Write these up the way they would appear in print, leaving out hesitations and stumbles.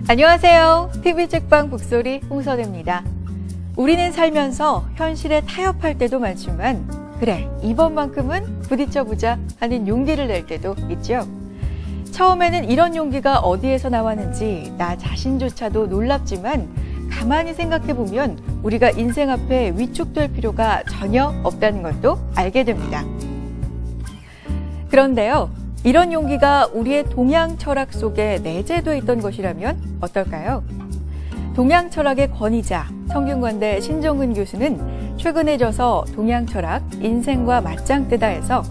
안녕하세요. TV책방 북소리 홍선혜입니다. 우리는 살면서 현실에 타협할 때도 많지만 그래, 이번만큼은 부딪혀보자 하는 용기를 낼 때도 있죠. 처음에는 이런 용기가 어디에서 나왔는지 나 자신조차도 놀랍지만 가만히 생각해보면 우리가 인생 앞에 위축될 필요가 전혀 없다는 것도 알게 됩니다. 그런데요, 이런 용기가 우리의 동양 철학 속에 내재되어 있던 것이라면 어떨까요? 동양 철학의 권위자 성균관대 신정근 교수는 최근에 저서 동양 철학 인생과 맞짱뜨다에서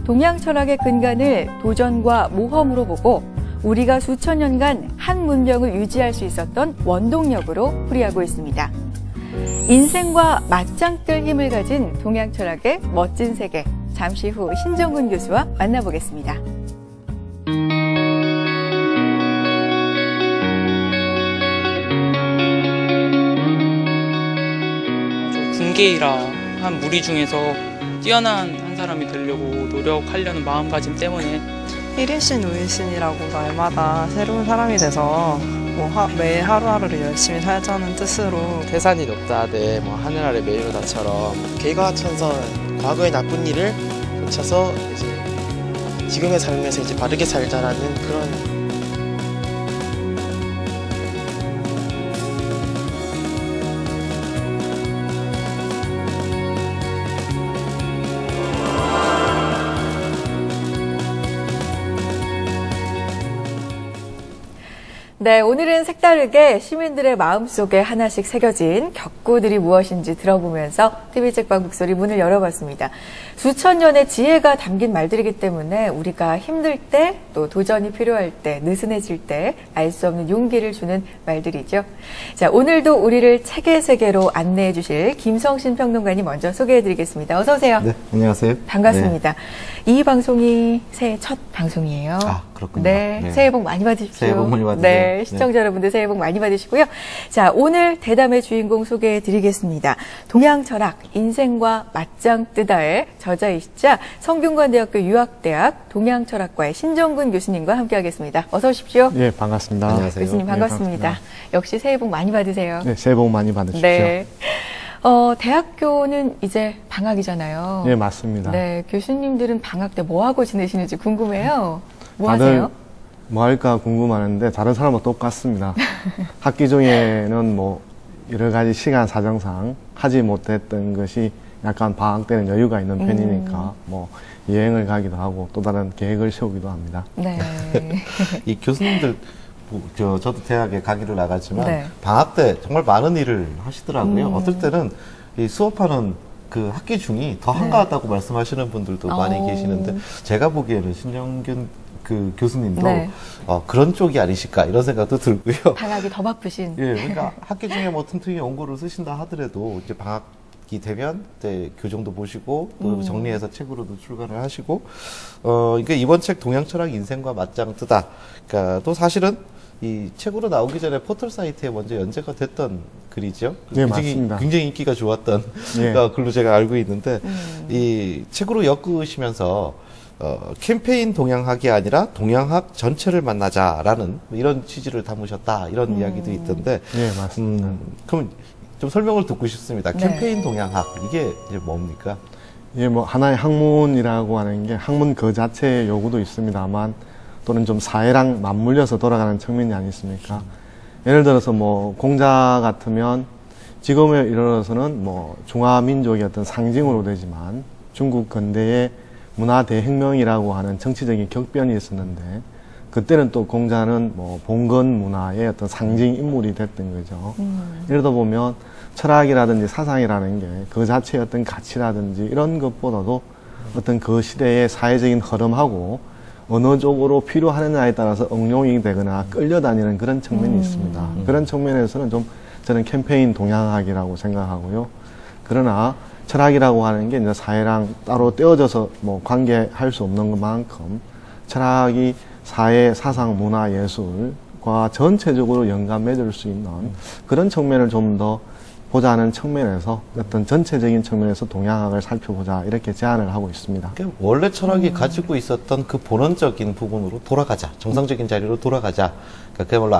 동양 철학의 근간을 도전과 모험으로 보고 우리가 수천 년간 한 문명을 유지할 수 있었던 원동력으로 풀이하고 있습니다. 인생과 맞짱뜰 힘을 가진 동양 철학의 멋진 세계, 잠시 후 신정근 교수와 만나보겠습니다. 군계이라 한 무리 중에서 뛰어난 한 사람이 되려고 노력하려는 마음가짐 때문에 1일신 5일신이라고 날마다 새로운 사람이 돼서 매일 하루하루를 열심히 살자는 뜻으로 태산이 높다 하되 하늘 아래 메이로다처럼 개과천선 과거의 나쁜 일을 고쳐서 이제 지금의 삶에서 이제 바르게 살자라는 그런 네, 오늘은 색다르게 시민들의 마음속에 하나씩 새겨진 격구들이 무엇인지 들어보면서 TV책방 북소리 문을 열어봤습니다. 수천 년의 지혜가 담긴 말들이기 때문에 우리가 힘들 때, 또 도전이 필요할 때, 느슨해질 때 알 수 없는 용기를 주는 말들이죠. 자, 오늘도 우리를 책의 세계로 안내해 주실 김성신 평론가님 먼저 소개해드리겠습니다. 어서 오세요. 네, 안녕하세요. 반갑습니다. 네. 이 방송이 새해 첫 방송이에요. 아, 그렇군요. 네, 네. 새해 복 많이 받으십시오. 새해 복 많이 받으세요. 네, 시청자 여러분들 새해 복 많이 받으시고요. 자, 오늘 대담의 주인공 소개해 드리겠습니다. 동양 철학, 인생과 맞짱 뜨다의 저자이시자 성균관대학교 유학대학 동양철학과의 신정근 교수님과 함께하겠습니다. 어서 오십시오. 네, 반갑습니다. 안녕하세요. 교수님 반갑습니다. 네, 반갑습니다. 역시 새해 복 많이 받으세요. 네, 새해 복 많이 받으십시오. 네. 대학교는 이제 방학이잖아요. 네, 맞습니다. 네, 교수님들은 방학 때 뭐 하고 지내시는지 궁금해요. 뭐 다들 하세요? 뭐 할까 궁금하는데 다른 사람은 똑같습니다. 학기 중에는 여러 가지 시간 사정상 하지 못했던 것이 약간 방학 때는 여유가 있는 편이니까 여행을 가기도 하고 또 다른 계획을 세우기도 합니다. 네. 이 교수님들 저도 대학에 강의를 나가지만 네. 방학 때 정말 많은 일을 하시더라고요. 어떨 때는 이 수업하는 그 학기 중이 더 한가하다고 말씀하시는 분들도 많이 계시는데 제가 보기에는 신정근 그 교수님도 네. 그런 쪽이 아니실까 이런 생각도 들고요. 방학이 더 바쁘신. 예, 그러니까 학기 중에 틈틈이 원고를 쓰신다 하더라도 이제 방학이 되면 이제 교정도 보시고 또 정리해서 책으로도 출간을 하시고 그러니까 이번 책 동양철학 인생과 맞짱 뜨다. 그러니까 또 사실은 이 책으로 나오기 전에 포털 사이트에 먼저 연재가 됐던 글이죠. 네, 맞습니다. 굉장히 인기가 좋았던 네. 글로 제가 알고 있는데 이 책으로 엮으시면서 캠페인 동양학이 아니라 동양학 전체를 만나자라는 이런 취지를 담으셨다 이런 이야기도 있던데 네, 맞습니다. 그럼 좀 설명을 듣고 싶습니다. 네. 캠페인 동양학 이게 이제 뭡니까? 예, 하나의 학문이라고 하는 게 학문 그 자체의 요구도 있습니다만 또는 좀 사회랑 맞물려서 돌아가는 측면이 아니겠습니까? 예를 들어서 공자 같으면 지금에 이르러서는 중화민족의 어떤 상징으로 되지만 중국 근대의 문화 대혁명이라고 하는 정치적인 격변이 있었는데 그때는 또 공자는 봉건 문화의 어떤 상징 인물이 됐던 거죠. 이러다 보면 철학이라든지 사상이라는 게 그 자체의 어떤 가치라든지 이런 것보다도 어떤 그 시대의 사회적인 흐름하고 어느 쪽으로 필요하느냐에 따라서 응용이 되거나 끌려다니는 그런 측면이 있습니다. 그런 측면에서는 좀 저는 캠페인 동양학이라고 생각하고요. 그러나 철학이라고 하는 게 이제 사회랑 따로 떼어져서 관계할 수 없는 것만큼 철학이 사회, 사상, 문화, 예술과 전체적으로 연관 맺을 수 있는 그런 측면을 좀 더 보자 하는 측면에서 어떤 전체적인 측면에서 동양학을 살펴보자 이렇게 제안을 하고 있습니다. 그러니까 원래 철학이 가지고 있었던 그 본원적인 부분으로 돌아가자, 정상적인 자리로 돌아가자. 그러니까 그야말로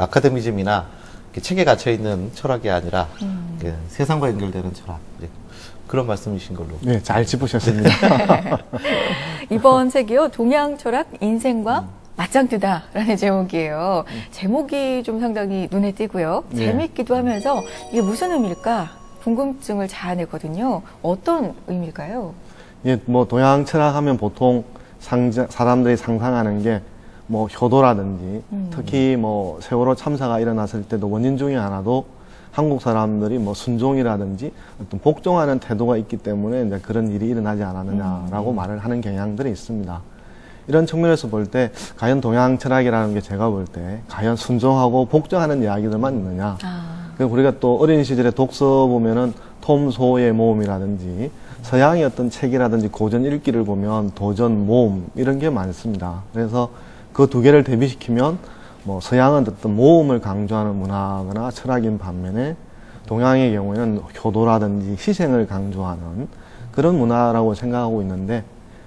아카데미즘이나 책에 갇혀 있는 철학이 아니라 세상과 연결되는 철학. 그런 말씀이신 걸로. 네, 잘 짚으셨습니다. 이번 책이요, 동양 철학 인생과 맞짱뜨다라는 제목이에요. 제목이 좀 상당히 눈에 띄고요. 네. 재밌기도 하면서 이게 무슨 의미일까 궁금증을 자아내거든요. 어떤 의미일까요? 예, 뭐 동양 철학하면 보통 사람들이 상상하는 게 뭐 효도라든지 특히 뭐 세월호 참사가 일어났을 때도 원인 중에 하나도 한국 사람들이 뭐 순종이라든지 어떤 복종하는 태도가 있기 때문에 이제 그런 일이 일어나지 않았느냐라고 말을 하는 경향들이 있습니다. 이런 측면에서 볼 때 과연 동양 철학이라는 게 제가 볼 때 과연 순종하고 복종하는 이야기들만 있느냐. 우리가 또 어린 시절에 독서 보면은 톰 소의 모험이라든지 서양의 어떤 책이라든지 고전 읽기를 보면 도전, 모험 이런 게 많습니다. 그래서 그 두 개를 대비시키면 뭐 서양은 어떤 모험을 강조하는 문화거나 철학인 반면에 동양의 경우에는 효도라든지 희생을 강조하는 그런 문화라고 생각하고 있는데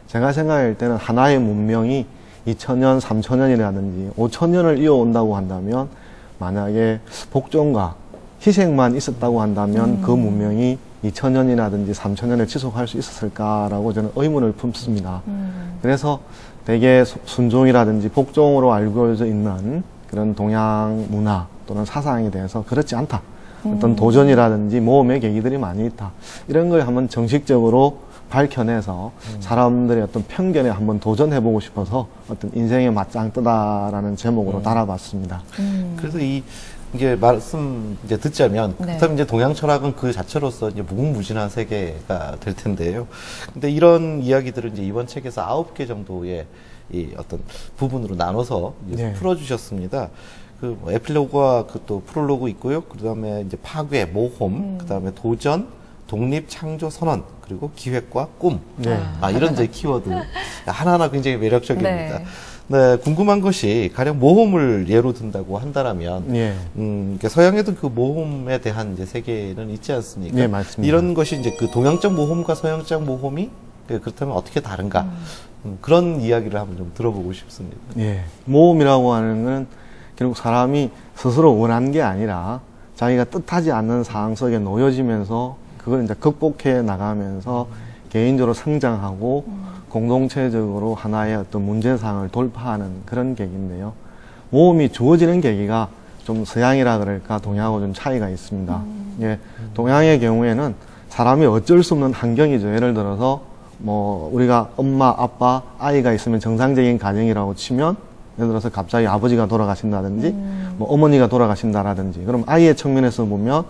제가 생각할 때는 하나의 문명이 2000년, 3000년이라든지 5000년을 이어온다고 한다면 만약에 복종과 희생만 있었다고 한다면 그 문명이 2000년이라든지 3000년을 지속할 수 있었을까라고 저는 의문을 품습니다. 그래서 대개 순종이라든지 복종으로 알려져 있는 그런 동양 문화 또는 사상에 대해서 그렇지 않다. 어떤 도전이라든지 모험의 계기들이 많이 있다. 이런 걸 한번 정식적으로 밝혀내서 사람들의 어떤 편견에 한번 도전해보고 싶어서 어떤 인생의 맞짱 뜨다라는 제목으로 달아봤습니다. 그래서 이게 말씀 이제 듣자면 그렇다면 이제 동양 철학은 그 자체로서 이제 무궁무진한 세계가 될 텐데요. 근데 이런 이야기들을 이제 이번 책에서 9개 정도의 이 어떤 부분으로 나눠서 이제 풀어주셨습니다. 그 뭐 에필로그와 그 또 프롤로그 있고요. 그 다음에 이제 파괴, 모험, 그 다음에 도전, 독립, 창조, 선언, 그리고 기획과 꿈. 이런 이제 키워드 하나하나 굉장히 매력적입니다. 네, 궁금한 것이 가령 모험을 예로 든다고 한다라면, 그러니까 서양에도 그 모험에 대한 이제 세계는 있지 않습니까? 네, 맞습니다. 이런 것이 이제 그 동양적 모험과 서양적 모험이 그렇다면 어떻게 다른가? 그런 이야기를 한번 좀 들어보고 싶습니다. 예, 모험이라고 하는 건 결국 사람이 스스로 원한 게 아니라 자기가 뜻하지 않는 상황 속에 놓여지면서 그걸 이제 극복해 나가면서 개인적으로 성장하고 공동체적으로 하나의 어떤 문제상을 돌파하는 그런 계기인데요. 모험이 주어지는 계기가 좀 서양이라 그럴까 동양하고 좀 차이가 있습니다. 예, 동양의 경우에는 사람이 어쩔 수 없는 환경이죠. 예를 들어서 뭐 우리가 엄마, 아빠, 아이가 있으면 정상적인 가정이라고 치면 예를 들어서 갑자기 아버지가 돌아가신다든지 뭐 어머니가 돌아가신다라든지 그럼 아이의 측면에서 보면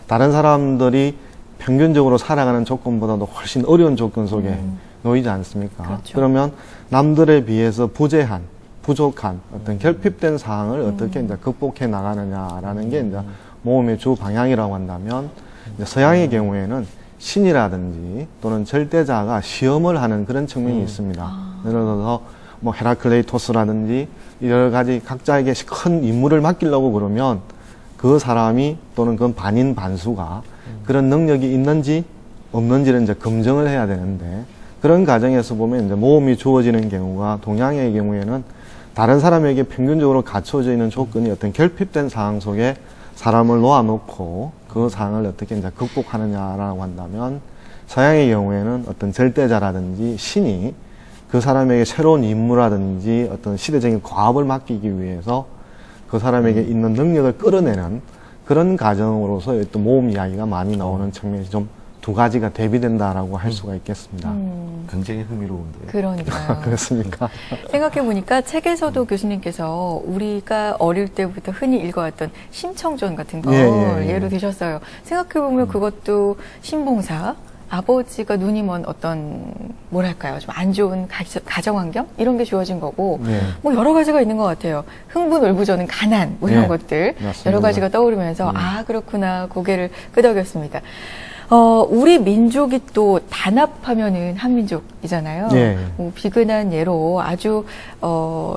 다른 사람들이 평균적으로 살아가는 조건보다도 훨씬 어려운 조건 속에 놓이지 않습니까? 그렇죠. 그러면 남들에 비해서 부족한 어떤 결핍된 상황을 어떻게 이제 극복해 나가느냐라는 게 이제 모험의 주 방향이라고 한다면 이제 서양의 경우에는 신이라든지 또는 절대자가 시험을 하는 그런 측면이 있습니다. 예를 들어서 뭐 헤라클레이토스라든지 여러 가지 각자에게 큰 임무를 맡기려고 그러면 그 사람이 또는 그 반인 반수가 그런 능력이 있는지 없는지를 이제 검증을 해야 되는데 그런 과정에서 보면 이제 모험이 주어지는 경우가 동양의 경우에는 다른 사람에게 평균적으로 갖춰져 있는 조건이 어떤 결핍된 상황 속에 사람을 놓아놓고 그 상황을 어떻게 이제 극복하느냐라고 한다면 서양의 경우에는 어떤 절대자라든지 신이 그 사람에게 새로운 임무라든지 어떤 시대적인 과업을 맡기기 위해서 그 사람에게 있는 능력을 끌어내는 그런 과정으로서 어떤 모험 이야기가 많이 나오는 측면이 좀 두 가지가 대비된다라고 할 수가 있겠습니다. 굉장히 흥미로운데요. 그러니까요. 그렇습니까? 생각해보니까 책에서도 교수님께서 우리가 어릴 때부터 흔히 읽어왔던 심청전 같은 걸 예로 드셨어요. 생각해보면 그것도 신봉사, 아버지가 눈이 먼 어떤 뭐랄까요 좀 안 좋은 가정환경 이런 게 주어진 거고 뭐 여러 가지가 있는 것 같아요. 흥분울부저는 가난 뭐 이런 것들 맞습니다. 여러 가지가 떠오르면서 아 그렇구나 고개를 끄덕였습니다. 우리 민족이 또 단합하면은 한민족이잖아요. 뭐 비근한 예로 아주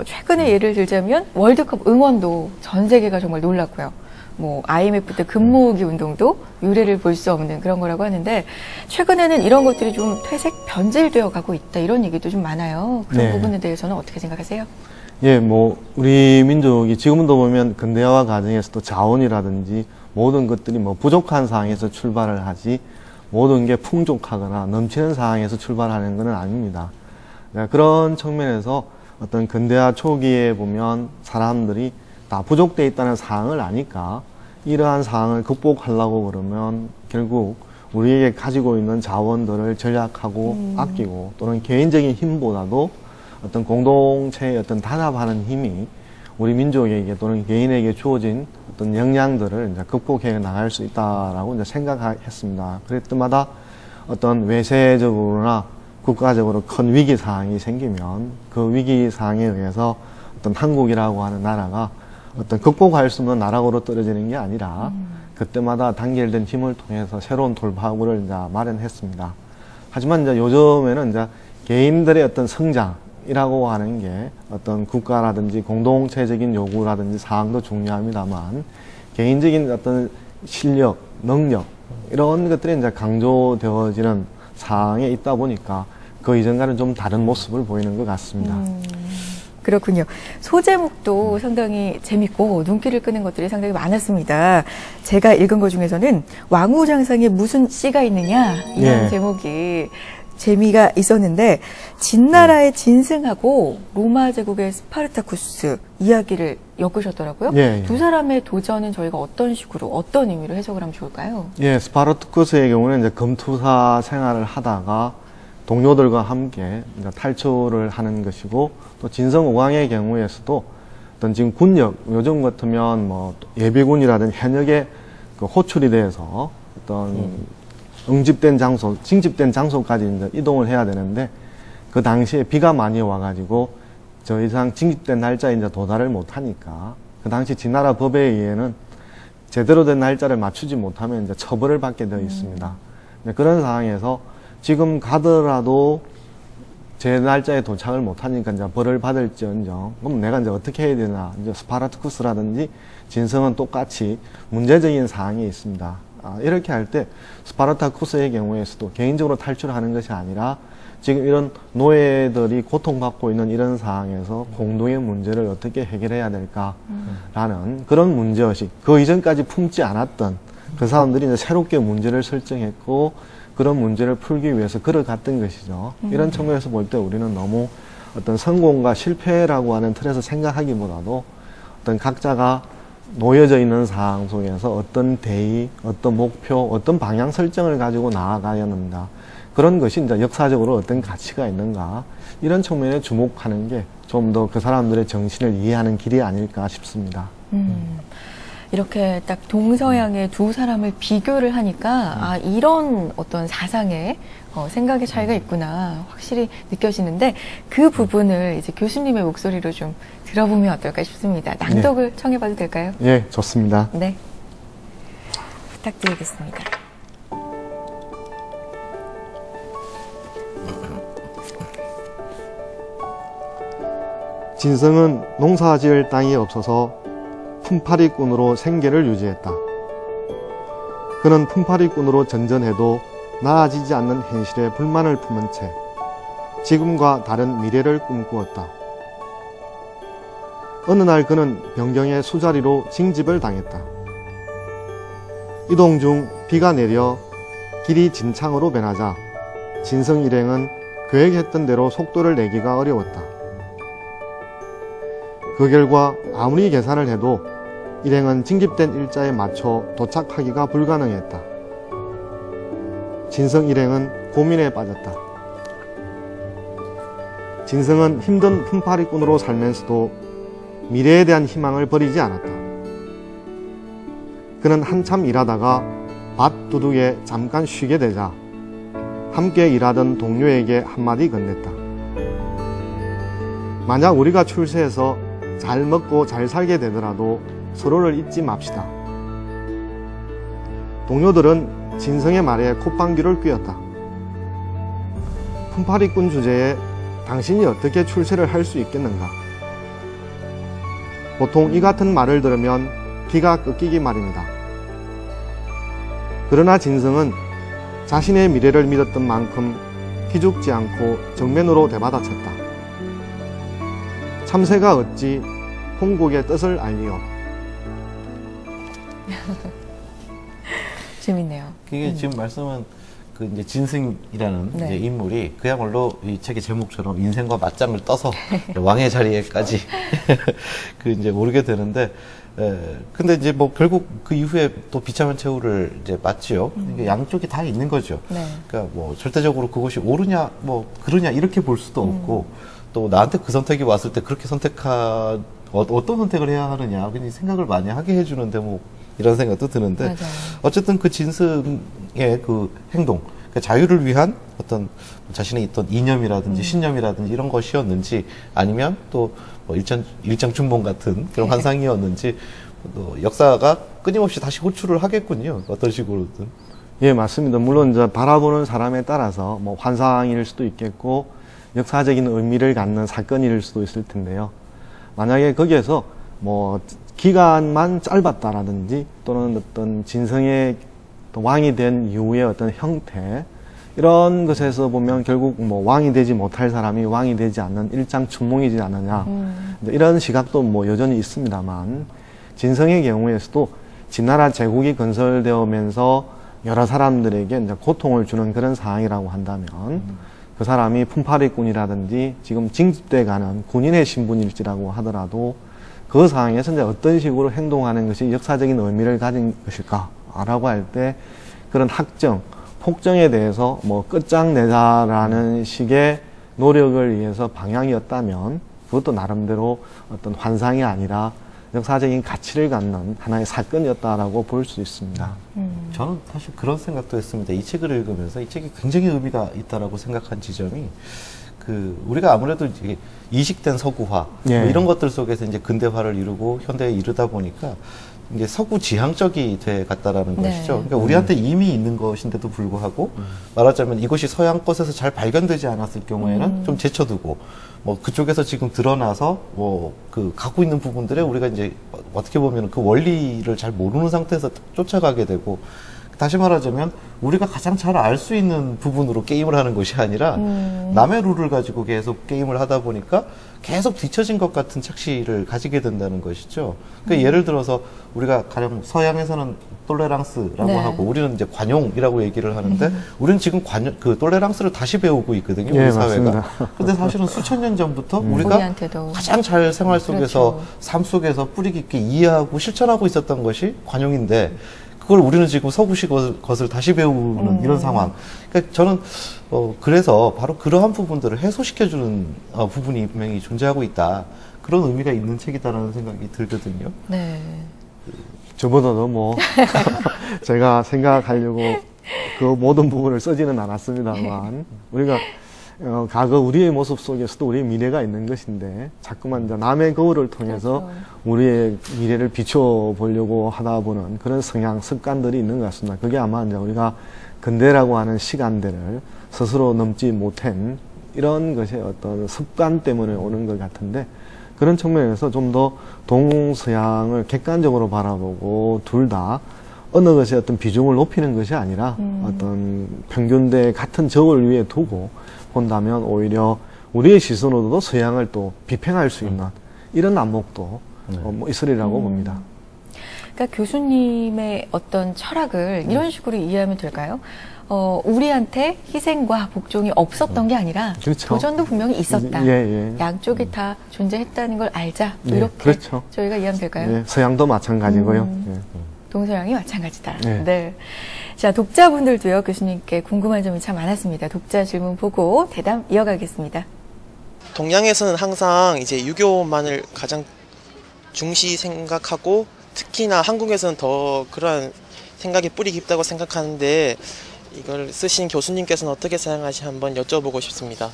최근의 예를 들자면 월드컵 응원도 전 세계가 정말 놀랐고요. 뭐 IMF 때 금모으기 운동도 유례를 볼 수 없는 그런 거라고 하는데 최근에는 이런 것들이 좀 퇴색 변질되어 가고 있다 이런 얘기도 좀 많아요. 그런 네. 부분에 대해서는 어떻게 생각하세요? 예, 뭐 우리 민족이 지금도 보면 근대화 과정에서도 자원이라든지 모든 것들이 뭐 부족한 상황에서 출발을 하지 모든 게 풍족하거나 넘치는 상황에서 출발하는 것은 아닙니다. 그런 측면에서 어떤 근대화 초기에 보면 사람들이 다 부족되어 있다는 상황을 아니까 이러한 상황을 극복하려고 그러면 결국 우리에게 가지고 있는 자원들을 절약하고 아끼고 또는 개인적인 힘보다도 어떤 공동체의 어떤 단합하는 힘이 우리 민족에게 또는 개인에게 주어진 어떤 역량들을 이제 극복해 나갈 수 있다라고 이제 생각했습니다. 그럴 때마다 어떤 외세적으로나 국가적으로 큰 위기 상황이 생기면 그 위기 상황에 의해서 어떤 한국이라고 하는 나라가 어떤 극복할 수 없는 나락으로 떨어지는 게 아니라 그때마다 단결된 힘을 통해서 새로운 돌파구를 이제 마련했습니다. 하지만 이제 요즘에는 이제 개인들의 어떤 성장이라고 하는 게 어떤 국가라든지 공동체적인 요구라든지 사항도 중요합니다만 개인적인 어떤 실력, 능력 이런 것들이 이제 강조되어지는 상황에 있다 보니까 그 이전과는 좀 다른 모습을 보이는 것 같습니다. 그렇군요. 소제목도 상당히 재밌고 눈길을 끄는 것들이 상당히 많았습니다. 제가 읽은 것 중에서는 왕후장상에 무슨 씨가 있느냐 이런 예. 제목이 재미가 있었는데 진나라의 진승하고 로마 제국의 스파르타쿠스 이야기를 엮으셨더라고요. 예, 예. 두 사람의 도전은 저희가 어떤 식으로 어떤 의미로 해석을 하면 좋을까요? 예, 스파르타쿠스의 경우는 이제 검투사 생활을 하다가 동료들과 함께 이제 탈출을 하는 것이고 또 진성오광의 경우에서도 어떤 지금 군역 요즘 같으면 뭐 예비군이라든 현역에 그 호출이 돼서 어떤 응집된 장소, 징집된 장소까지 이제 이동을 해야 되는데 그 당시에 비가 많이 와가지고 저 이상 징집된 날짜에 이제 도달을 못하니까 그 당시 진나라 법에 의해는 제대로 된 날짜를 맞추지 못하면 이제 처벌을 받게 되어 있습니다. 그런 상황에서 지금 가더라도 제 날짜에 도착을 못하니까 이제 벌을 받을지언정 그럼 내가 이제 어떻게 해야 되나 이제 스파르타쿠스라든지 진성은 똑같이 문제적인 상황이 있습니다. 이렇게 할 때 스파르타쿠스의 경우에서도 개인적으로 탈출하는 것이 아니라 지금 이런 노예들이 고통받고 있는 이런 상황에서 공동의 문제를 어떻게 해결해야 될까라는 그런 문제의식 그 이전까지 품지 않았던 그 사람들이 이제 새롭게 문제를 설정했고 그런 문제를 풀기 위해서 걸어갔던 것이죠. 이런 측면에서 볼 때 우리는 너무 어떤 성공과 실패라고 하는 틀에서 생각하기보다도 어떤 각자가 놓여져 있는 상황 속에서 어떤 대의, 어떤 목표, 어떤 방향 설정을 가지고 나아가야 합니다. 그런 것이 이제 역사적으로 어떤 가치가 있는가 이런 측면에 주목하는 게 좀 더 그 사람들의 정신을 이해하는 길이 아닐까 싶습니다. 이렇게 딱 동서양의 두 사람을 비교를 하니까 이런 어떤 사상의 생각의 차이가 있구나 확실히 느껴지는데 그 부분을 이제 교수님의 목소리로 좀 들어보면 어떨까 싶습니다. 낭독을 청해봐도 될까요? 예, 좋습니다. 네, 부탁드리겠습니다. 진성은 농사지을 땅이 없어서 품팔이꾼으로 생계를 유지했다. 그는 품팔이꾼으로 전전해도 나아지지 않는 현실에 불만을 품은 채 지금과 다른 미래를 꿈꾸었다. 어느 날 그는 변경의 수자리로 징집을 당했다. 이동 중 비가 내려 길이 진창으로 변하자 진성 일행은 계획했던 대로 속도를 내기가 어려웠다. 그 결과 아무리 계산을 해도 일행은 징집된 일자에 맞춰 도착하기가 불가능했다. 진성 일행은 고민에 빠졌다. 진성은 힘든 품팔이꾼으로 살면서도 미래에 대한 희망을 버리지 않았다. 그는 한참 일하다가 밭 두둑에 잠깐 쉬게 되자 함께 일하던 동료에게 한마디 건넸다. 만약 우리가 출세해서 잘 먹고 잘 살게 되더라도 서로를 잊지 맙시다. 동료들은 진성의 말에 콧방귀를 뀌었다. 품팔이꾼 주제에 당신이 어떻게 출세를 할 수 있겠는가? 보통 이 같은 말을 들으면 기가 꺾이기 마련이다. 그러나 진성은 자신의 미래를 믿었던 만큼 기죽지 않고 정면으로 대받아쳤다. 참새가 어찌 홍국의 뜻을 알리요. 재밌네요. 그게 지금 말씀은 그 이제 진승이라는 네. 이제 인물이 그야말로 이 책의 제목처럼 인생과 맞짱을 떠서 왕의 자리에까지 그 이제 오르게 되는데, 근데 이제 뭐 결국 그 이후에 또 비참한 최후를 이제 맞지요. 그러니까 양쪽이 다 있는 거죠. 네. 그러니까 뭐 절대적으로 그것이 옳으냐 뭐 그러냐 이렇게 볼 수도 없고, 또 나한테 그 선택이 왔을 때 그렇게 어떤 선택을 해야 하느냐 그냥 생각을 많이 하게 해주는 대목 이런 생각도 드는데, 맞아요. 어쨌든 그 진승의 그 행동, 그러니까 자유를 위한 어떤 자신의 있던 이념이라든지 신념이라든지 이런 것이었는지, 아니면 또뭐 일장춘몽 같은 그런 환상이었는지, 또 역사가 끊임없이 다시 호출을 하겠군요. 어떤 식으로든. 예, 맞습니다. 물론 이제 바라보는 사람에 따라서 뭐 환상일 수도 있겠고 역사적인 의미를 갖는 사건일 수도 있을 텐데요. 만약에 거기에서 뭐 기간만 짧았다라든지 또는 어떤 진성의 왕이 된 이후의 어떤 형태, 이런 것에서 보면 결국 뭐 왕이 되지 못할 사람이 왕이 되지 않는 일장춘몽이지 않느냐, 이런 시각도 뭐 여전히 있습니다만, 진성의 경우에서도 진나라 제국이 건설되면서 여러 사람들에게 이제 고통을 주는 그런 상황이라고 한다면, 그 사람이 품팔이꾼이라든지 지금 징집돼 가는 군인의 신분일지라고 하더라도 그 상황에서 이제 어떤 식으로 행동하는 것이 역사적인 의미를 가진 것일까라고 할 때, 그런 학정, 폭정에 대해서 뭐 끝장내자라는 식의 노력을 위해서 방향이었다면, 그것도 나름대로 어떤 환상이 아니라 역사적인 가치를 갖는 하나의 사건이었다라고 볼 수 있습니다. 저는 사실 그런 생각도 했습니다. 이 책을 읽으면서 이 책이 굉장히 의미가 있다라고 생각한 지점이, 우리가 아무래도 이제 이식된 서구화, 예. 뭐 이런 것들 속에서 이제 근대화를 이루고 현대에 이르다 보니까 이제 서구 지향적이 돼 갔다라는 네. 것이죠. 그러니까 우리한테 이미 있는 것인데도 불구하고 말하자면 이것이 서양 것에서 잘 발견되지 않았을 경우에는 좀 제쳐두고, 뭐 그쪽에서 지금 드러나서 뭐 갖고 있는 부분들에 우리가 이제 어떻게 보면 그 원리를 잘 모르는 상태에서 쫓아가게 되고, 다시 말하자면 우리가 가장 잘 알 수 있는 부분으로 게임을 하는 것이 아니라 남의 룰을 가지고 계속 게임을 하다 보니까 계속 뒤처진 것 같은 착시를 가지게 된다는 것이죠. 그러니까 예를 들어서 우리가 가령 서양에서는 톨레랑스라고 네. 하고 우리는 이제 관용이라고 얘기를 하는데, 우리는 지금 톨레랑스를 다시 배우고 있거든요. 예, 우리 사회가. 맞습니다. 근데 사실은 수천 년 전부터 우리가 우리한테도. 가장 잘 생활 속에서 그렇죠. 삶 속에서 뿌리 깊게 이해하고 실천하고 있었던 것이 관용인데, 그걸 우리는 지금 서구식 것을 다시 배우는 이런 상황. 그러니까 저는 그래서 바로 그러한 부분들을 해소시켜주는 부분이 분명히 존재하고 있다. 그런 의미가 있는 책이다라는 생각이 들거든요. 네. 저보다도 뭐 제가 생각하려고 그 모든 부분을 쓰지는 않았습니다만, 우리가 과거 우리의 모습 속에서도 우리의 미래가 있는 것인데, 자꾸만 이제 남의 거울을 통해서 그렇죠. 우리의 미래를 비춰보려고 하다 보는 그런 성향, 습관들이 있는 것 같습니다. 그게 아마 이제 우리가 근대라고 하는 시간대를 스스로 넘지 못한 이런 것의 어떤 습관 때문에 오는 것 같은데, 그런 측면에서 좀 더 동서양을 객관적으로 바라보고 둘 다 어느 것의 어떤 비중을 높이는 것이 아니라 어떤 평균대 같은 적을 위에 두고 본다면 오히려 우리의 시선으로도 서양을 또 비평할 수 있는 이런 안목도 뭐 있으리라고 봅니다. 그러니까 교수님의 어떤 철학을 이런 식으로 이해하면 될까요? 우리한테 희생과 복종이 없었던 게 아니라 그렇죠. 도전도 분명히 있었다. 예, 예. 양쪽이 다 존재했다는 걸 알자. 네, 이렇게 그렇죠. 저희가 이해하면 될까요? 예, 서양도 마찬가지고요. 예. 동서양이 마찬가지다. 네. 네. 자, 독자분들도요, 교수님께 궁금한 점이 참 많았습니다. 독자 질문 보고 대담 이어가겠습니다. 동양에서는 항상 이제 유교만을 가장 중시 생각하고, 특히나 한국에서는 더 그러한 생각이 뿌리 깊다고 생각하는데, 이걸 쓰신 교수님께서는 어떻게 생각하시는지 한번 여쭤보고 싶습니다.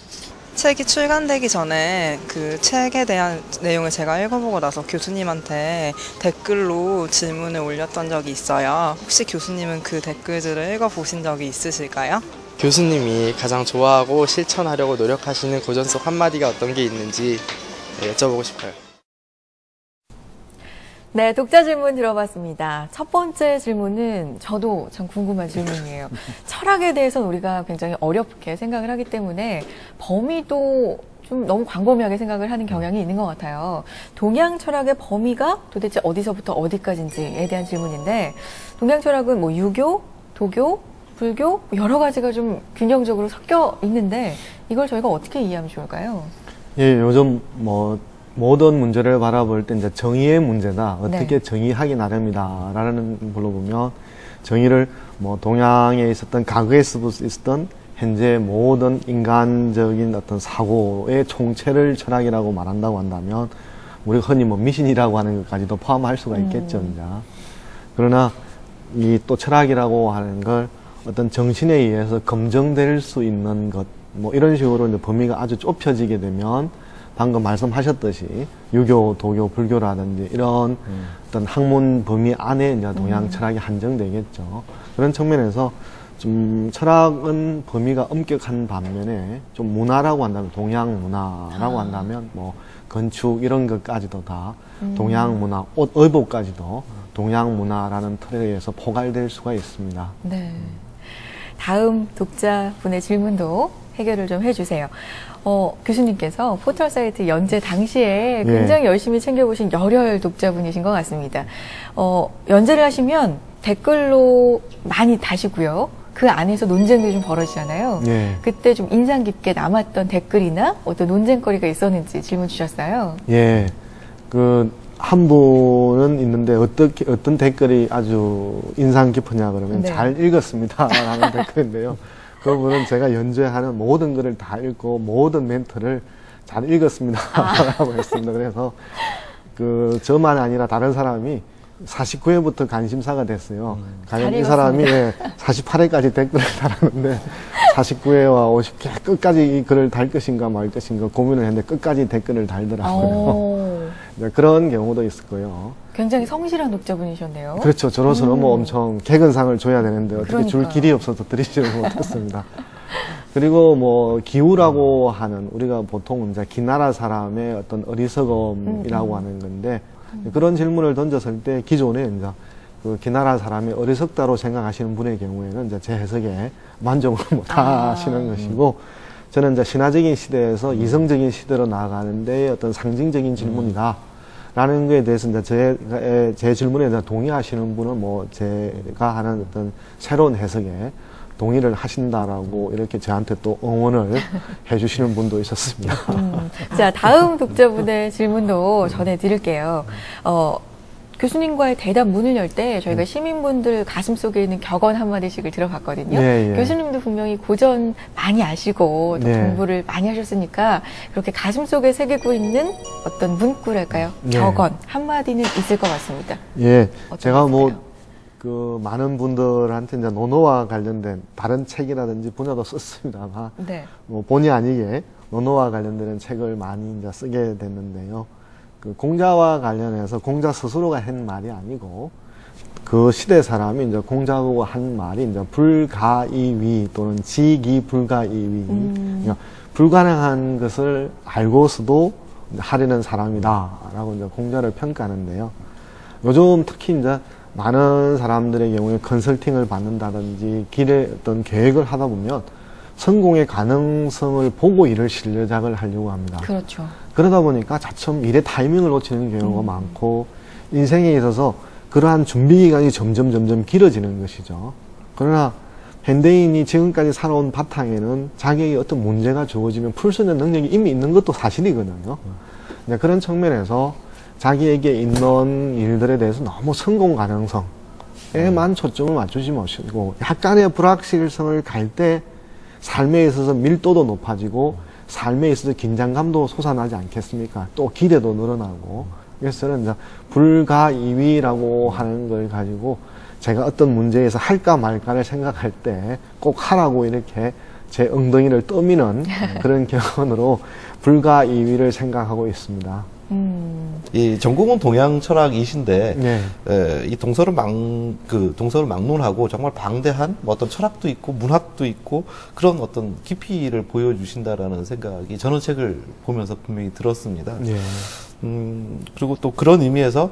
책이 출간되기 전에 그 책에 대한 내용을 제가 읽어보고 나서 교수님한테 댓글로 질문을 올렸던 적이 있어요. 혹시 교수님은 그 댓글들을 읽어보신 적이 있으실까요? 교수님이 가장 좋아하고 실천하려고 노력하시는 고전 속 한마디가 어떤 게 있는지 여쭤보고 싶어요. 네, 독자 질문 들어봤습니다. 첫 번째 질문은 저도 참 궁금한 질문이에요. 철학에 대해서는 우리가 굉장히 어렵게 생각을 하기 때문에 범위도 좀 너무 광범위하게 생각을 하는 경향이 있는 것 같아요. 동양 철학의 범위가 도대체 어디서부터 어디까지인지에 대한 질문인데, 동양 철학은 뭐 유교, 도교, 불교 여러 가지가 좀 균형적으로 섞여 있는데 이걸 저희가 어떻게 이해하면 좋을까요? 예, 요즘 뭐 모든 문제를 바라볼 때 이제 정의의 문제다. 어떻게 네. 정의하기 나름이다라는 걸로 보면 정의를 뭐 동양에 있었던 과거에 있었던 현재 모든 인간적인 어떤 사고의 총체를 철학이라고 말한다고 한다면 우리가 흔히 뭐 미신이라고 하는 것까지도 포함할 수가 있겠죠, 이제. 그러나 이 또 철학이라고 하는 걸 어떤 정신에 의해서 검증될 수 있는 것, 뭐 이런 식으로 이제 범위가 아주 좁혀지게 되면 방금 말씀하셨듯이 유교, 도교, 불교라든지 이런 어떤 학문 범위 안에 이제 동양 철학이 한정되겠죠. 그런 측면에서 좀 철학은 범위가 엄격한 반면에 좀 문화라고 한다면 동양 문화라고 한다면 뭐 건축 이런 것까지도 다 동양 문화, 옷, 의복까지도 동양 문화라는 틀에 의해서 포괄될 수가 있습니다. 네. 다음 독자분의 질문도 해결을 좀 해주세요. 교수님께서 포털 사이트 연재 당시에 굉장히 열심히 챙겨보신 열혈 독자분이신 것 같습니다. 연재를 하시면 댓글로 많이 다시고요. 그 안에서 논쟁들이 좀 벌어지잖아요. 예. 그때 좀 인상 깊게 남았던 댓글이나 어떤 논쟁거리가 있었는지 질문 주셨어요. 예. 한 분은 있는데 어떤 댓글이 아주 인상 깊으냐 그러면 네. 잘 읽었습니다 라는 댓글인데요. 그분은 제가 연재하는 모든 글을 다 읽고 모든 멘트를 잘 읽었습니다 라고 했습니다. 그래서 저만 아니라 다른 사람이 49회부터 관심사가 됐어요. 과연 이 사람이 48회까지 댓글을 달았는데 49회와 50회 끝까지 이 글을 달 것인가 말 것인가 고민을 했는데 끝까지 댓글을 달더라고요. 네, 그런 경우도 있을 거예요. 굉장히 성실한 독자분이셨네요. 그렇죠. 저로서는 뭐 엄청 개근상을 줘야 되는데 어떻게 줄 그러니까요. 길이 없어서 드리지를 못했습니다. 그리고 뭐 기우라고 하는 우리가 보통 이제 기나라 사람의 어떤 어리석음이라고 하는 건데 그런 질문을 던졌을 때 기존에 이제 기나라 사람이 어리석다로 생각하시는 분의 경우에는 이제 제 해석에 만족을 못 하시는 것이고 저는 이제 신화적인 시대에서 이성적인 시대로 나아가는데 어떤 상징적인 질문이다. 라는 거에 대해서 이제 제 질문에 이제 동의하시는 분은 뭐 제가 하는 어떤 새로운 해석에 동의를 하신다라고 이렇게 저한테 또 응원을 해주시는 분도 있었습니다. 자, 다음 독자분의 질문도 전해드릴게요. 교수님과의 대답 문을 열 때 저희가 시민분들 가슴속에 있는 격언 한마디씩을 들어봤거든요. 예, 예. 교수님도 분명히 고전 많이 아시고 또 네. 공부를 많이 하셨으니까 그렇게 가슴속에 새기고 있는 어떤 문구랄까요? 네. 격언 한마디는 있을 것 같습니다. 예, 어떤 제가 게 뭐 있을까요? 많은 분들한테 이제 논어와 관련된 다른 책이라든지 분야도 썼습니다만 네. 뭐 본의 아니게 논어와 관련된 책을 많이 이제 쓰게 됐는데요. 공자와 관련해서 공자 스스로가 한 말이 아니고 그 시대 사람이 이제 공자보고 한 말이 이제 불가이위 또는 지기불가이위 그러니까 불가능한 것을 알고서도 하려는 사람이다라고 이제 공자를 평가하는데요. 요즘 특히 이제 많은 사람들의 경우에 컨설팅을 받는다든지 길에 어떤 계획을 하다 보면 성공의 가능성을 보고 일을 실려작을 하려고 합니다. 그렇죠. 그러다 보니까 자칫 일의 타이밍을 놓치는 경우가 많고 인생에 있어서 그러한 준비 기간이 점점 길어지는 것이죠. 그러나 현대인이 지금까지 살아온 바탕에는 자기에게 어떤 문제가 주어지면 풀 수 있는 능력이 이미 있는 것도 사실이거든요. 그런 측면에서 자기에게 있는 일들에 대해서 너무 성공 가능성에만 초점을 맞추지 마시고 약간의 불확실성을 갈 때 삶에 있어서 밀도도 높아지고 삶에 있어서 긴장감도 솟아나지 않겠습니까? 또 기대도 늘어나고. 그래서 저는 이제 불가이위라고 하는 걸 가지고 제가 어떤 문제에서 할까 말까를 생각할 때 꼭 하라고 이렇게 제 엉덩이를 떠미는 그런 격언으로 불가이위를 생각하고 있습니다. 이 전공은 동양 철학이신데 네. 이 동서를 막론하고 정말 방대한 뭐 어떤 철학도 있고 문학도 있고 그런 어떤 깊이를 보여주신다라는 생각이 저는 책을 보면서 분명히 들었습니다. 네. 그리고 또 그런 의미에서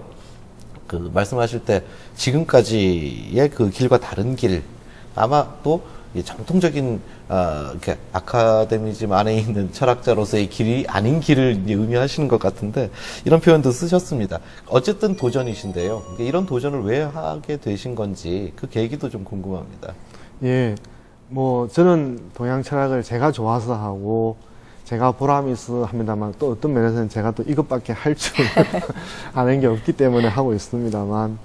그 말씀하실 때 지금까지의 그 길과 다른 길, 아마 또 이 정통적인 이렇게 아카데미즘 안에 있는 철학자로서의 길이 아닌 길을 이제 의미하시는 것 같은데 이런 표현도 쓰셨습니다. 어쨌든 도전이신데요. 이런 도전을 왜 하게 되신 건지 그 계기도 좀 궁금합니다. 예, 뭐 저는 동양 철학을 제가 좋아서 하고 제가 보람이 있어 합니다만 또 어떤 면에서는 제가 또 이것밖에 할 줄 아는 게 없기 때문에 하고 있습니다만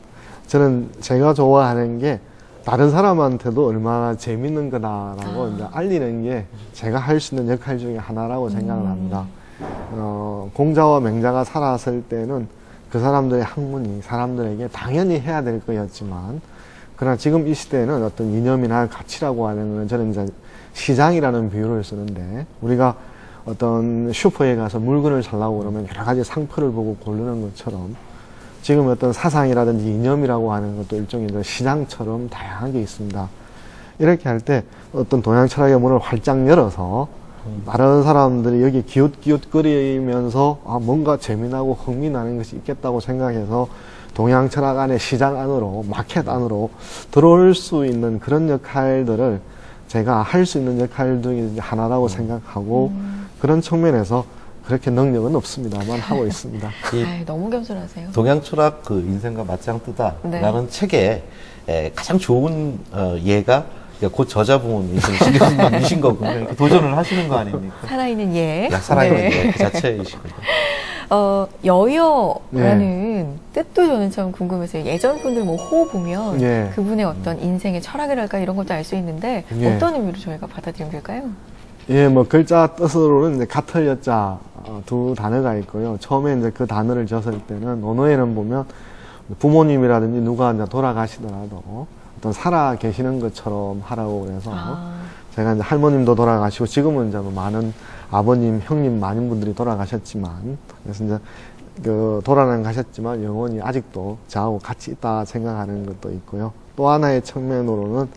저는 제가 좋아하는 게 다른 사람한테도 얼마나 재밌는 거다라고 이제 알리는 게 제가 할 수 있는 역할 중에 하나라고 생각을 합니다. 공자와 맹자가 살았을 때는 그 사람들의 학문이 사람들에게 당연히 해야 될 거였지만 그러나 지금 이 시대에는 어떤 이념이나 가치라고 하는 건 저는 이제 시장이라는 비유를 쓰는데 우리가 어떤 슈퍼에 가서 물건을 사려고 그러면 여러 가지 상표를 보고 고르는 것처럼 지금 어떤 사상이라든지 이념이라고 하는 것도 일종의 시장처럼 다양하게 있습니다. 이렇게 할 때 어떤 동양 철학의 문을 활짝 열어서 다른 사람들이 여기 기웃기웃거리면서 뭔가 재미나고 흥미나는 것이 있겠다고 생각해서 동양 철학 안에 시장 안으로 마켓 안으로 들어올 수 있는 그런 역할들을 제가 할 수 있는 역할 중에 하나라고 생각하고 그런 측면에서 그렇게 능력은 없습니다만 하고 있습니다. 아유, 너무 겸손하세요. 동양 철학 그 인생과 맞짱 뜨다라는 네. 책에 가장 좋은 예가 곧 저자분이신 신교수님이신 거군요. 이렇게 도전을 하시는 거 아닙니까? 살아있는 예. 살아있는 네. 예 그 자체이시군요. 여여라는 뜻도 저는 참 궁금해서요. 예전 분들 뭐 호 보면 예. 그분의 어떤 인생의 철학이랄까 이런 것도 알 수 있는데 예. 어떤 의미로 저희가 받아들이면 될까요? 예, 뭐 글자 뜻으로는 이제 같을 여자 두 단어가 있고요. 처음에 이제 그 단어를 졌을 때는 언어에는 보면 부모님이라든지 누가 이제 돌아가시더라도 어떤 살아 계시는 것처럼 하라고 그래서 제가 이제 할머님도 돌아가시고 지금은 이제 뭐 많은 아버님, 형님 많은 분들이 돌아가셨지만 그래서 이제 그 돌아는 가셨지만 영원히 아직도 저하고 같이 있다 생각하는 것도 있고요. 또 하나의 측면으로는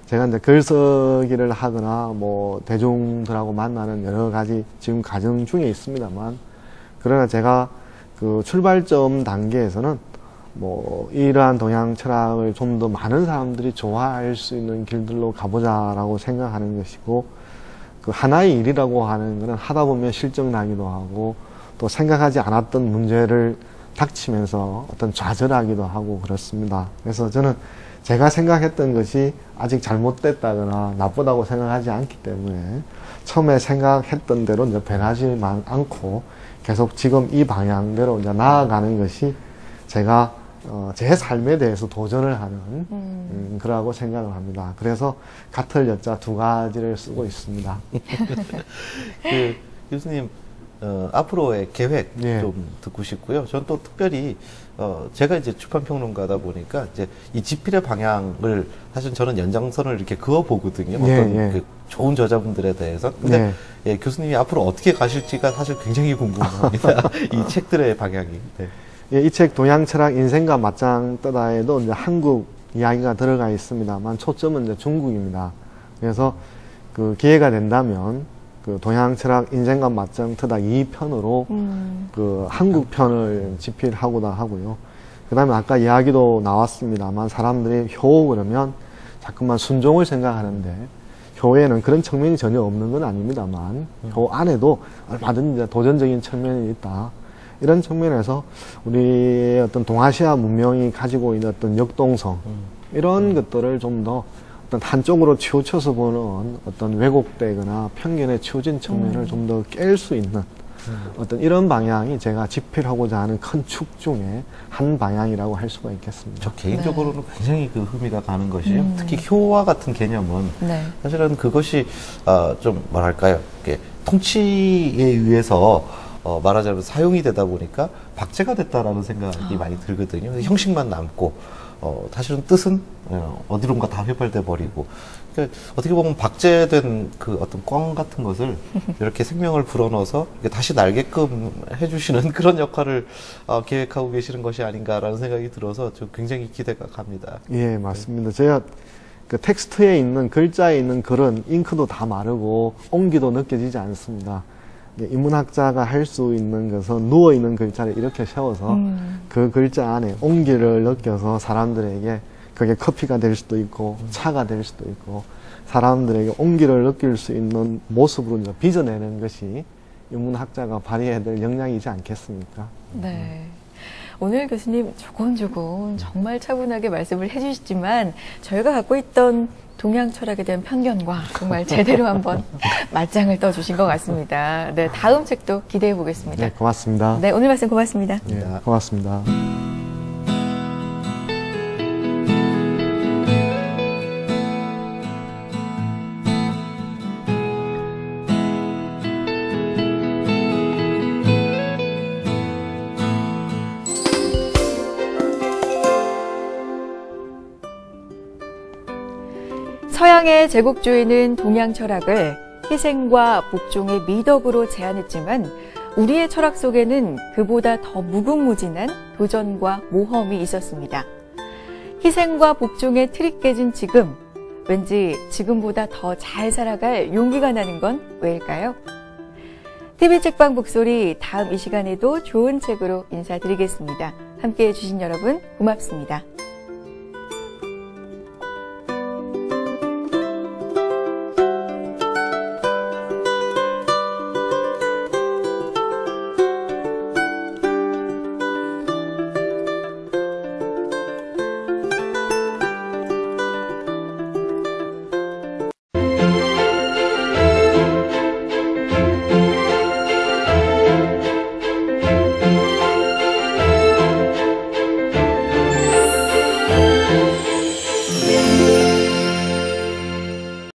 제가 이제 글쓰기를 하거나 뭐 대중들하고 만나는 여러 가지 지금 과정 중에 있습니다만 그러나 제가 그 출발점 단계에서는 뭐 이러한 동양 철학을 좀 더 많은 사람들이 좋아할 수 있는 길들로 가보자라고 생각하는 것이고 그 하나의 일이라고 하는 것은 하다 보면 실증나기도 하고 또 생각하지 않았던 문제를 닥치면서 어떤 좌절하기도 하고 그렇습니다. 그래서 저는 제가 생각했던 것이 아직 잘못됐다거나 나쁘다고 생각하지 않기 때문에 처음에 생각했던 대로 이제 변하지 않고 계속 지금 이 방향대로 이제 나아가는 것이 제가 제 삶에 대해서 도전을 하는 그러고 생각을 합니다. 그래서 같을 여자 두 가지를 쓰고 있습니다. 그 교수님 앞으로의 계획 예. 좀 듣고 싶고요. 전 또 특별히 제가 이제 출판평론가다 보니까 이제 이 집필의 방향을 사실 저는 연장선을 이렇게 그어 보거든요. 예, 어떤 예. 그 좋은 저자분들에 대해서. 근데 예, 교수님이 앞으로 어떻게 가실지가 사실 굉장히 궁금합니다. 이 책들의 방향이. 네. 예, 이 책 동양 철학 인생과 맞짱 뜨다에도 이제 한국 이야기가 들어가 있습니다만 초점은 이제 중국입니다. 그래서 그 기회가 된다면 그 동양 철학 인생과 맞짱 뜨다 2편으로 그 한국 편을 집필하고자 하고요. 그 다음에 아까 이야기도 나왔습니다만 사람들이 효 그러면 자꾸만 순종을 생각하는데 효에는 그런 측면이 전혀 없는 건 아닙니다만 효 안에도 얼마든지 도전적인 측면이 있다. 이런 측면에서 우리의 어떤 동아시아 문명이 가지고 있는 어떤 역동성 이런 것들을 좀 더 어떤 한쪽으로 치우쳐서 보는 어떤 왜곡되거나 편견에 치우친 측면을 좀 더 깰 수 있는 어떤 이런 방향이 제가 집필하고자 하는 큰 축 중에 한 방향이라고 할 수가 있겠습니다. 저 개인적으로는 굉장히 그 흥미가 가는 것이요. 특히 효와 같은 개념은 네. 사실은 그것이 좀 뭐랄까요, 이렇게 통치에 의해서 말하자면 사용이 되다 보니까 박제가 됐다라는 생각이 많이 들거든요. 형식만 남고 사실은 뜻은 어디론가 다 휘발돼 버리고 그러니까 어떻게 보면 박제된 그 어떤 꽝 같은 것을 이렇게 생명을 불어넣어서 다시 날게끔 해주시는 그런 역할을 계획하고 계시는 것이 아닌가라는 생각이 들어서 저 굉장히 기대가 갑니다. 예, 맞습니다. 제가 그 텍스트에 있는 글자에 있는 글은 잉크도 다 마르고 온기도 느껴지지 않습니다. 인문학자가 할 수 있는 것은 누워있는 글자를 이렇게 세워서 그 글자 안에 온기를 느껴서 사람들에게 그게 커피가 될 수도 있고 차가 될 수도 있고 사람들에게 온기를 느낄 수 있는 모습으로 이제 빚어내는 것이 인문학자가 발휘해야 될 역량이지 않겠습니까? 네. 오늘 교수님 조곤조곤 정말 차분하게 말씀을 해주시지만 저희가 갖고 있던 동양 철학에 대한 편견과 정말 제대로 한번 맞짱을 떠주신 것 같습니다. 네, 다음 책도 기대해 보겠습니다. 네, 고맙습니다. 네, 오늘 말씀 고맙습니다. 네, 고맙습니다. 서양의 제국주의는 동양 철학을 희생과 복종의 미덕으로 제안했지만 우리의 철학 속에는 그보다 더 무궁무진한 도전과 모험이 있었습니다. 희생과 복종의 틀이 깨진 지금, 왠지 지금보다 더 잘 살아갈 용기가 나는 건 왜일까요? TV 책방 북소리 다음 이 시간에도 좋은 책으로 인사드리겠습니다. 함께해 주신 여러분 고맙습니다.